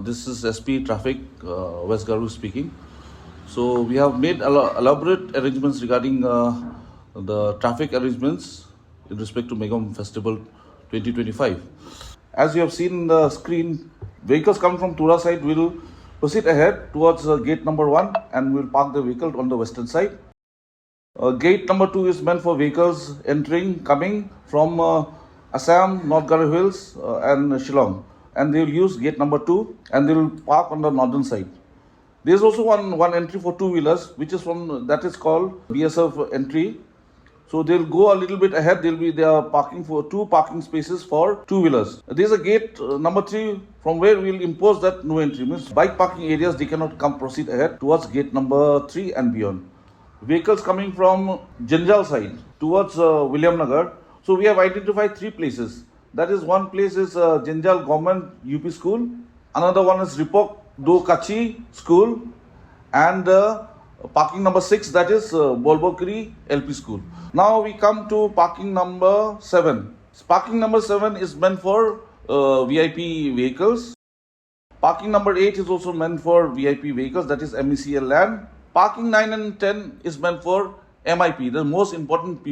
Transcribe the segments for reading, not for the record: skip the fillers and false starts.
This is SP Traffic, West Garu speaking. So we have made elaborate arrangements regarding the traffic arrangements in respect to Megam Festival 2025. As you have seen in the screen, vehicles coming from Tura side will proceed ahead towards gate number 1 and will park the vehicle on the western side. Gate number 2 is meant for vehicles coming from Assam, North Garu Hills and Shillong. And they will use gate number 2 and they will park on the northern side. There is also one entry for two-wheelers, which is that is called BSF entry. So they'll go a little bit ahead. They are parking for 2 parking spaces for two-wheelers. There is a gate number 3 from where we'll impose that no entry. Means bike parking areas, they cannot proceed ahead towards gate number 3 and beyond. Vehicles coming from Janjal side towards William Nagar. So we have identified 3 places. That is, one place is Janjal Government UP School. Another one is Ripok Do Kachi School. And parking number 6, that is Bolbokri LP School. Now we come to parking number 7. Parking number 7 is meant for VIP vehicles. Parking number 8 is also meant for VIP vehicles, that is MECL land. Parking 9 and 10 is meant for MIP, the most important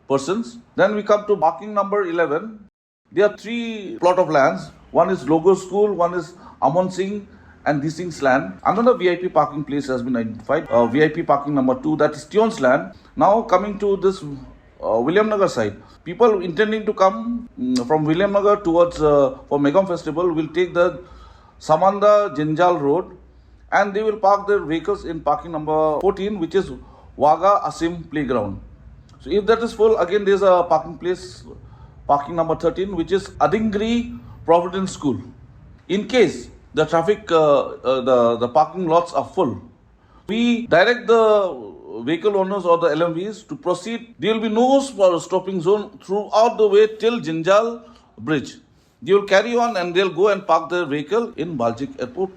persons. Then we come to parking number 11. There are 3 plot of lands. One is Logo School, one is Amon Singh and this Singh's land. Another VIP parking place has been identified. VIP parking number 2, that is Tion's land. Now coming to this William Nagar side. People intending to come from William Nagar towards for Megam Festival will take the Samanda Janjal Road and they will park their vehicles in parking number 14, which is Waga Asim Playground. So if that is full, again there is a parking place, parking number 13, which is Adingri Providence School. In case the traffic, the parking lots are full, we direct the vehicle owners or the LMVs to proceed. There will be no stopping zone throughout the way till Janjal Bridge. They will carry on and they'll go and park their vehicle in Baljik Airport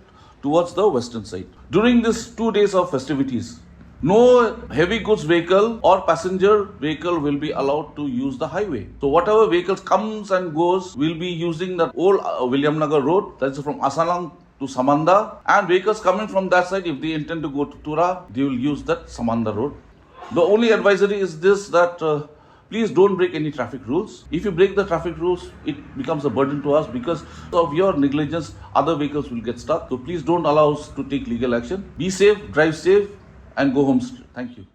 towards the western side. During these 2 days of festivities, no heavy goods vehicle or passenger vehicle will be allowed to use the highway. So whatever vehicles comes and goes will be using the old William Nagar road, that is from Asalang to Samanda. And vehicles coming from that side, if they intend to go to Tura, they will use that Samanda road. The only advisory is this, that please don't break any traffic rules. If you break the traffic rules, it becomes a burden to us because of your negligence, other vehicles will get stuck. So please don't allow us to take legal action. Be safe, drive safe, and go home. Thank you.